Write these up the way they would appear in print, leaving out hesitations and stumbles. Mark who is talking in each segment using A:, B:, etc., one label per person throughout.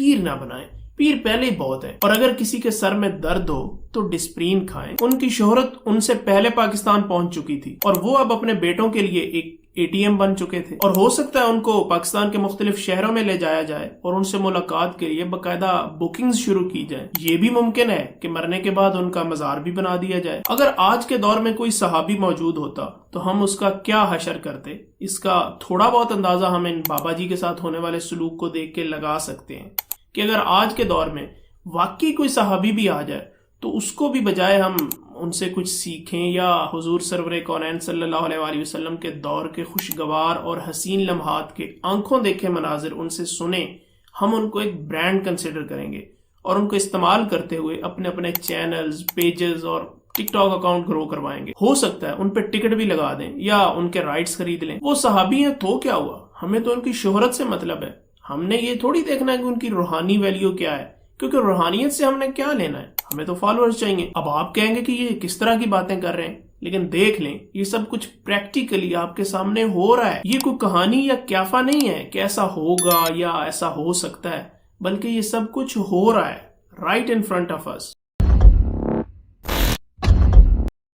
A: پیر نہ بنائیں، پیر پہلے ہی بہت ہے، اور اگر کسی کے سر میں درد ہو تو ڈسپرین کھائیں۔ ان کی شہرت ان سے پہلے پاکستان پہنچ چکی تھی اور وہ اب اپنے بیٹوں کے لیے ایک ATM بن چکے تھے، اور ہو سکتا ہے ان کو پاکستان کے مختلف شہروں میں لے جایا جائے اور ان سے ملاقات کے لیے باقاعدہ بکنگز شروع کی جائیں۔ یہ بھی ممکن ہے کہ مرنے کے بعد ان کا مزار بھی بنا دیا جائے۔ اگر آج کے دور میں کوئی صحابی موجود ہوتا تو ہم اس کا کیا حشر کرتے؟ اس کا تھوڑا بہت اندازہ ہم ان بابا جی کے ساتھ ہونے والے سلوک کو دیکھ کے لگا سکتے ہیں کہ اگر آج کے دور میں واقعی کوئی صحابی بھی آ جائے تو اس کو بھی بجائے ہم ان سے کچھ سیکھیں یا حضور سرور کونین صلی اللہ علیہ وآلہ وسلم کے دور کے خوشگوار اور حسین لمحات کے آنکھوں دیکھے مناظر ان سے سنیں، ہم ان کو ایک برانڈ کنسیڈر کریں گے اور ان کو استعمال کرتے ہوئے اپنے اپنے چینلز، پیجز اور ٹک ٹاک اکاؤنٹ گرو کروائیں گے۔ ہو سکتا ہے ان پہ ٹکٹ بھی لگا دیں یا ان کے رائٹس خرید لیں۔ وہ صحابی ہیں تو کیا ہوا، ہمیں تو ان کی شہرت سے مطلب ہے۔ ہم نے یہ تھوڑی دیکھنا ہے کہ ان کی روحانی ویلیو کیا ہے، کیونکہ روحانیت سے ہم نے کیا لینا ہے، ہمیں تو فالوورز چاہیے۔ اب آپ کہیں گے کہ یہ کس طرح کی باتیں کر رہے ہیں، لیکن دیکھ لیں یہ سب کچھ پریکٹیکلی آپ کے سامنے ہو رہا ہے۔ یہ کوئی کہانی یا کیافہ نہیں ہے کہ ایسا ہوگا یا ایسا ہو سکتا ہے، بلکہ یہ سب کچھ ہو رہا ہے رائٹ ان فرنٹ آف اس۔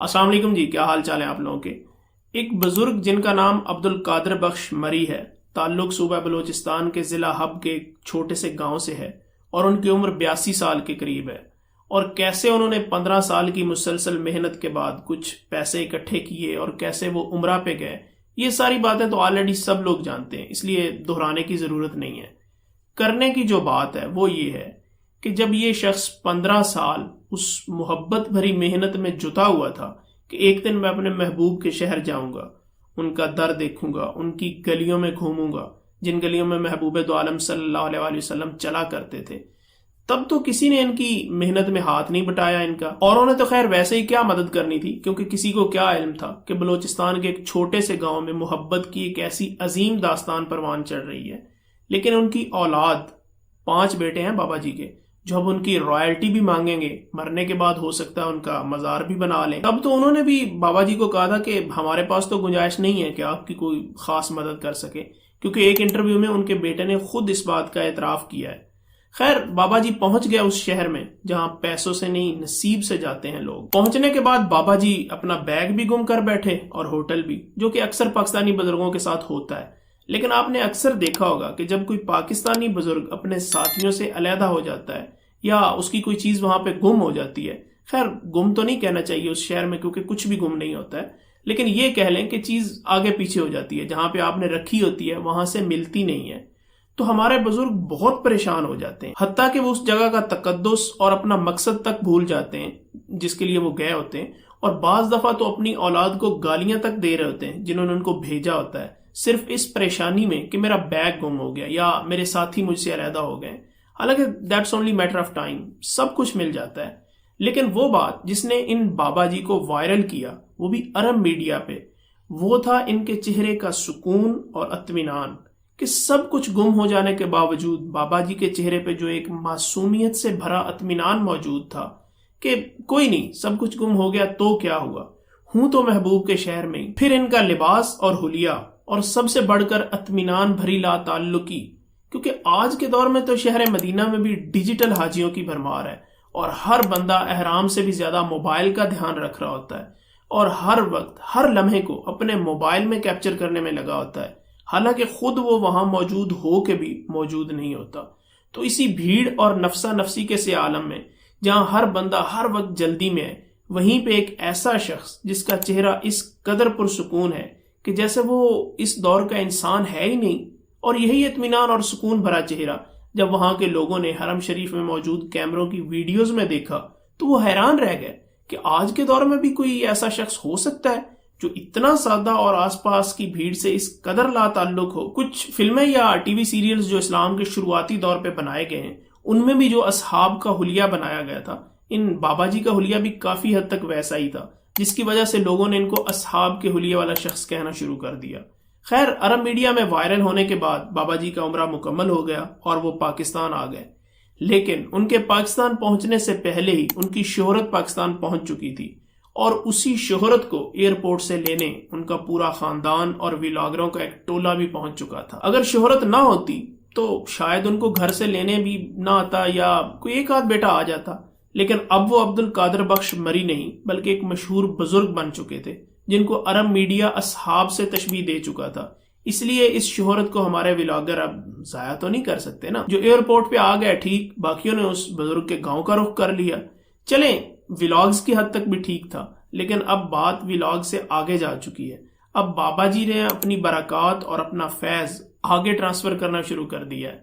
A: السلام علیکم جی، کیا حال چال ہے آپ لوگوں کے؟ ایک بزرگ جن کا نام عبد القادر بخش مری ہے، تعلق صوبہ بلوچستان کے ضلع حب کے ایک چھوٹے سے گاؤں سے ہے، اور ان کی عمر 82 سال کے قریب ہے، اور کیسے انہوں نے 15 سال کی مسلسل محنت کے بعد کچھ پیسے اکٹھے کیے اور کیسے وہ عمرہ پہ گئے، یہ ساری باتیں تو آلریڈی سب لوگ جانتے ہیں، اس لیے دہرانے کی ضرورت نہیں ہے۔ کرنے کی جو بات ہے وہ یہ ہے کہ جب یہ شخص 15 سال اس محبت بھری محنت میں جتا ہوا تھا کہ ایک دن میں اپنے محبوب کے شہر جاؤں گا، ان کا در دیکھوں گا، ان کی گلیوں میں گھوموں گا جن گلیوں میں محبوب دو عالم صلی اللہ علیہ وآلہ وسلم چلا کرتے تھے، تب تو کسی نے ان کی محنت میں ہاتھ نہیں بٹایا ان کا، اور انہوں نے تو خیر ویسے ہی کیا مدد کرنی تھی، کیونکہ کسی کو کیا علم تھا کہ بلوچستان کے ایک چھوٹے سے گاؤں میں محبت کی ایک ایسی عظیم داستان پروان چڑھ رہی ہے۔ لیکن ان کی اولاد، 5 بیٹے ہیں بابا جی کے، جو اب ان کی رائلٹی بھی مانگیں گے، مرنے کے بعد ہو سکتا ہے ان کا مزار بھی بنا لیں۔ تب تو انہوں نے بھی بابا جی کو کہا تھا کہ ہمارے پاس تو گنجائش نہیں ہے کہ آپ کی کوئی خاص مدد کر سکے، کیونکہ ایک انٹرویو میں ان کے بیٹے نے خود اس بات کا اعتراف کیا ہے۔ خیر بابا جی پہنچ گیا اس شہر میں جہاں پیسوں سے نہیں نصیب سے جاتے ہیں لوگ۔ پہنچنے کے بعد بابا جی اپنا بیگ بھی گم کر بیٹھے اور ہوٹل بھی، جو کہ اکثر پاکستانی بزرگوں کے ساتھ ہوتا ہے۔ لیکن آپ نے اکثر دیکھا ہوگا کہ جب کوئی پاکستانی بزرگ اپنے ساتھیوں سے علیحدہ ہو جاتا ہے یا اس کی کوئی چیز وہاں پہ گم ہو جاتی ہے، خیر گم تو نہیں کہنا چاہیے اس شہر میں کیونکہ کچھ بھی گم نہیں ہوتا ہے، لیکن یہ کہہ لیں کہ چیز آگے پیچھے ہو جاتی ہے، جہاں پہ آپ نے رکھی ہوتی ہے وہاں سے ملتی نہیں ہے، تو ہمارے بزرگ بہت پریشان ہو جاتے ہیں، حتیٰ کہ وہ اس جگہ کا تقدس اور اپنا مقصد تک بھول جاتے ہیں جس کے لیے وہ گئے ہوتے ہیں، اور بعض دفعہ تو اپنی اولاد کو گالیاں تک دے رہے ہوتے ہیں جنہوں نے ان کو بھیجا ہوتا ہے، صرف اس پریشانی میں کہ میرا بیگ گم ہو گیا یا میرے ساتھی مجھ سے علیحدہ ہو گئے۔ حالانکہ that's only matter of time, سب کچھ مل جاتا ہے۔ لیکن وہ بات جس نے ان بابا جی کو وائرل کیا، وہ بھی عرب میڈیا پہ، وہ تھا ان کے چہرے کا سکون اور اطمینان، کہ سب کچھ گم ہو جانے کے باوجود بابا جی کے چہرے پہ جو ایک معصومیت سے بھرا اطمینان موجود تھا کہ کوئی نہیں، سب کچھ گم ہو گیا تو کیا ہوا، ہوں تو محبوب کے شہر میں ہی۔ پھر ان کا لباس اور حلیہ، اور سب سے بڑھ کر اطمینان بھری لا تعلقی، کیونکہ آج کے دور میں تو شہر مدینہ میں بھی ڈیجیٹل حاجیوں کی بھرمار ہے، اور ہر بندہ احرام سے بھی زیادہ موبائل کا دھیان رکھ رہا ہوتا ہے، اور ہر وقت ہر لمحے کو اپنے موبائل میں کیپچر کرنے میں لگا ہوتا ہے، حالانکہ خود وہ وہاں موجود ہو کے بھی موجود نہیں ہوتا۔ تو اسی بھیڑ اور نفسا نفسی کے سے عالم میں جہاں ہر بندہ ہر وقت جلدی میں ہے، وہیں پہ ایک ایسا شخص جس کا چہرہ اس قدر پرسکون ہے کہ جیسے وہ اس دور کا انسان ہے ہی نہیں، اور یہی اطمینان اور سکون بھرا چہرہ جب وہاں کے لوگوں نے حرم شریف میں موجود کیمروں کی ویڈیوز میں دیکھا تو وہ حیران رہ گئے کہ آج کے دور میں بھی کوئی ایسا شخص ہو سکتا ہے جو اتنا سادہ اور آس پاس کی بھیڑ سے اس قدر لا تعلق ہو۔ کچھ فلمیں یا ٹی وی سیریلز جو اسلام کے شروعاتی دور پہ بنائے گئے ہیں، ان میں بھی جو اصحاب کا حلیہ بنایا گیا تھا، ان بابا جی کا حلیہ بھی کافی حد تک ویسا ہی تھا، جس کی وجہ سے لوگوں نے ان کو اصحاب کے حلیہ والا شخص کہنا شروع کر دیا۔ خیر عرب میڈیا میں وائرل ہونے کے بعد بابا جی کا عمرہ مکمل ہو گیا اور وہ پاکستان آ گئے، لیکن ان کے پاکستان پہنچنے سے پہلے ہی ان کی شہرت پاکستان پہنچ چکی تھی، اور اسی شہرت کو ایئرپورٹ سے لینے ان کا پورا خاندان اور ویلاگروں کا ایک ٹولہ بھی پہنچ چکا تھا۔ اگر شہرت نہ ہوتی تو شاید ان کو گھر سے لینے بھی نہ آتا یا کوئی ایک آدھ بیٹا آ جاتا، لیکن اب وہ عبد القادر بخش مری نہیں بلکہ ایک مشہور بزرگ بن چکے تھے جن کو عرب میڈیا اصحاب سے تشبیہ دے چکا تھا۔ اس لیے اس شہرت کو ہمارے ولاگر اب ضائع تو نہیں کر سکتے نا۔ جو ایئرپورٹ پہ آ گئے ٹھیک، باقیوں نے اس بزرگ کے گاؤں کا رخ کر لیا۔ چلیں ولاگز کی حد تک بھی ٹھیک تھا، لیکن اب بات ولاگ سے آگے جا چکی ہے۔ اب بابا جی نے اپنی برکات اور اپنا فیض آگے ٹرانسفر کرنا شروع کر دیا ہے۔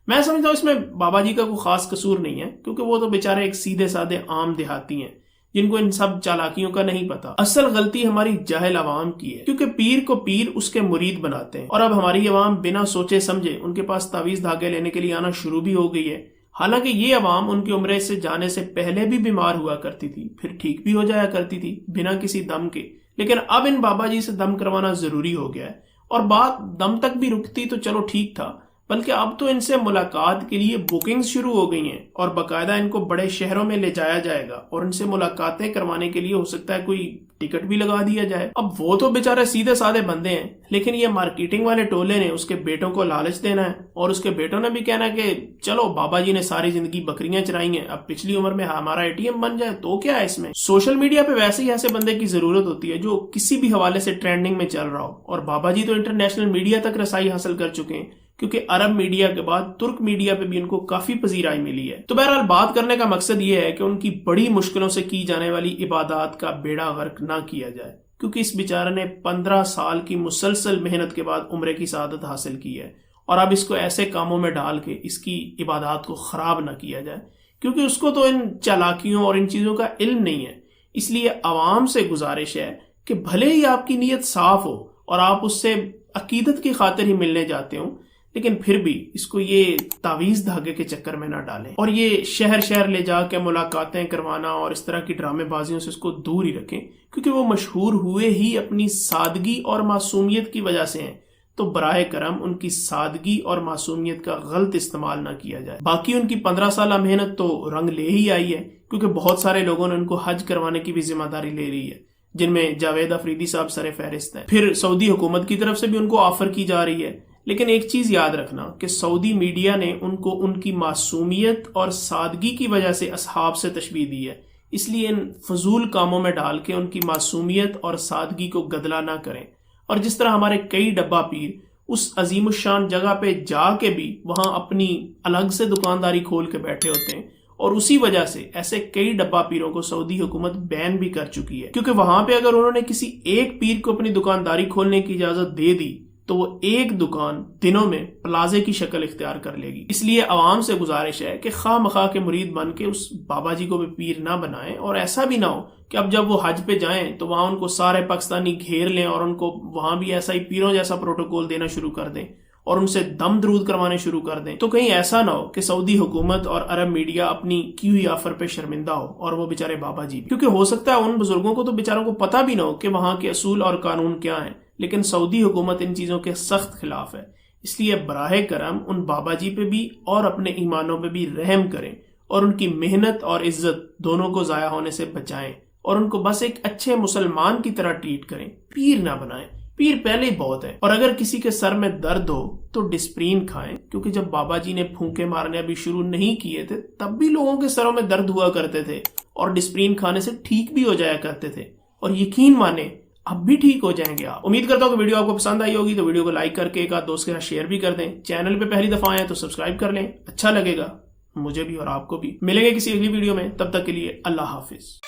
A: میں سمجھتا ہوں اس میں بابا جی کا کوئی خاص قصور نہیں ہے، کیونکہ وہ تو بیچارے ایک سیدھے سادے عام دیہاتی ہیں جن کو ان سب چالاکیوں کا نہیں پتا۔ اصل غلطی ہماری جاہل عوام کی ہے، کیونکہ پیر کو پیر اس کے مرید بناتے ہیں، اور اب ہماری عوام بنا سوچے سمجھے ان کے پاس تعویذ دھاگے لینے کے لیے آنا شروع بھی ہو گئی ہے۔ حالانکہ یہ عوام ان کی عمرے سے جانے سے پہلے بھی بیمار ہوا کرتی تھی، پھر ٹھیک بھی ہو جایا کرتی تھی بنا کسی دم کے، لیکن اب ان بابا جی سے دم کروانا ضروری ہو گیا ہے۔ اور بات دم تک بھی رکتی تو چلو ٹھیک تھا، بلکہ اب تو ان سے ملاقات کے لیے بکنگز شروع ہو گئی ہیں، اور باقاعدہ ان کو بڑے شہروں میں لے جایا جائے گا، اور ان سے ملاقاتیں کروانے کے لیے ہو سکتا ہے کوئی ٹکٹ بھی لگا دیا جائے۔ اب وہ تو بیچارے سیدھے سادے بندے ہیں، لیکن یہ مارکیٹنگ والے ٹولے نے اس کے بیٹوں کو لالچ دینا ہے، اور اس کے بیٹوں نے بھی کہنا ہے کہ چلو بابا جی نے ساری زندگی بکریاں چرائی ہیں، اب پچھلی عمر میں ہمارا اے ٹی ایم بن جائے تو کیا ہے اس میں۔ سوشل میڈیا پہ ویسے ہی ایسے بندے کی ضرورت ہوتی ہے جو کسی بھی حوالے سے ٹرینڈنگ میں چل رہا ہو، اور بابا جی تو انٹرنیشنل میڈیا تک رسائی حاصل کر چکے ہیں، کیونکہ عرب میڈیا کے بعد ترک میڈیا پہ بھی ان کو کافی پذیرائی ملی ہے۔ تو بہرحال بات کرنے کا مقصد یہ ہے کہ ان کی بڑی مشکلوں سے کی جانے والی عبادات کا بیڑا غرق نہ کیا جائے، کیونکہ اس بیچارے نے 15 سال کی مسلسل محنت کے بعد عمرے کی سعادت حاصل کی ہے، اور اب اس کو ایسے کاموں میں ڈال کے اس کی عبادات کو خراب نہ کیا جائے، کیونکہ اس کو تو ان چالاکیوں اور ان چیزوں کا علم نہیں ہے۔ اس لیے عوام سے گزارش ہے کہ بھلے ہی آپ کی نیت صاف ہو اور آپ اس سے عقیدت کی خاطر ہی ملنے جاتے ہوں، لیکن پھر بھی اس کو یہ تعویذ دھاگے کے چکر میں نہ ڈالیں، اور یہ شہر شہر لے جا کے ملاقاتیں کروانا اور اس طرح کی ڈرامے بازیوں سے اس کو دور ہی رکھیں، کیونکہ وہ مشہور ہوئے ہی اپنی سادگی اور معصومیت کی وجہ سے ہیں۔ تو براہ کرم ان کی سادگی اور معصومیت کا غلط استعمال نہ کیا جائے۔ باقی ان کی 15 سالہ محنت تو رنگ لے ہی آئی ہے، کیونکہ بہت سارے لوگوں نے ان کو حج کروانے کی بھی ذمہ داری لے لی ہے، جن میں جاوید افریدی صاحب سر فہرست ہیں۔ پھر سعودی حکومت کی طرف سے بھی ان کو آفر کی جا رہی ہے، لیکن ایک چیز یاد رکھنا کہ سعودی میڈیا نے ان کو ان کی معصومیت اور سادگی کی وجہ سے اصحاب سے تشبیہ دی ہے، اس لیے ان فضول کاموں میں ڈال کے ان کی معصومیت اور سادگی کو گدلا نہ کریں۔ اور جس طرح ہمارے کئی ڈبہ پیر اس عظیم الشان جگہ پہ جا کے بھی وہاں اپنی الگ سے دکانداری کھول کے بیٹھے ہوتے ہیں، اور اسی وجہ سے ایسے کئی ڈبہ پیروں کو سعودی حکومت بین بھی کر چکی ہے، کیونکہ وہاں پہ اگر انہوں نے کسی ایک پیر کو اپنی دکانداری کھولنے کی اجازت دے دی تو وہ ایک دکان دنوں میں پلازے کی شکل اختیار کر لے گی۔ اس لیے عوام سے گزارش ہے کہ خواہ مخواہ کے مرید بن کے اس بابا جی کو بھی پیر نہ بنائیں، اور ایسا بھی نہ ہو کہ اب جب وہ حج پہ جائیں تو وہاں ان کو سارے پاکستانی گھیر لیں اور ان کو وہاں بھی ایسا ہی پیروں جیسا پروٹوکول دینا شروع کر دیں اور ان سے دم درود کروانے شروع کر دیں، تو کہیں ایسا نہ ہو کہ سعودی حکومت اور عرب میڈیا اپنی کی ہوئی آفر پہ شرمندہ ہو اور وہ بیچارے بابا جی، کیونکہ ہو سکتا ہے ان بزرگوں کو تو بیچاروں کو پتہ بھی نہ ہو کہ وہاں کے اصول اور قانون کیا ہیں، لیکن سعودی حکومت ان چیزوں کے سخت خلاف ہے۔ اس لیے براہ کرم ان بابا جی پہ بھی اور اپنے ایمانوں پہ بھی رحم کریں، اور ان کی محنت اور عزت دونوں کو ضائع ہونے سے بچائیں، اور ان کو بس ایک اچھے مسلمان کی طرح ٹریٹ کریں، پیر نہ بنائیں۔ پیر پہلے ہی بہت ہے، اور اگر کسی کے سر میں درد ہو تو ڈسپرین کھائیں، کیونکہ جب بابا جی نے پھونکے مارنے ابھی شروع نہیں کیے تھے تب بھی لوگوں کے سروں میں درد ہوا کرتے تھے، اور ڈسپرین کھانے سے ٹھیک بھی ہو جایا کرتے تھے، اور یقین مانیں اب بھی ٹھیک ہو جائیں گے آپ۔ امید کرتا ہوں کہ ویڈیو آپ کو پسند آئی ہوگی، تو ویڈیو کو لائک کر کے ایک آدھ دوست کے ساتھ شیئر بھی کر دیں۔ چینل پہ پہلی دفعہ آئے تو سبسکرائب کر لیں، اچھا لگے گا مجھے بھی اور آپ کو بھی۔ ملیں گے کسی اگلی ویڈیو میں، تب تک کے لیے اللہ حافظ۔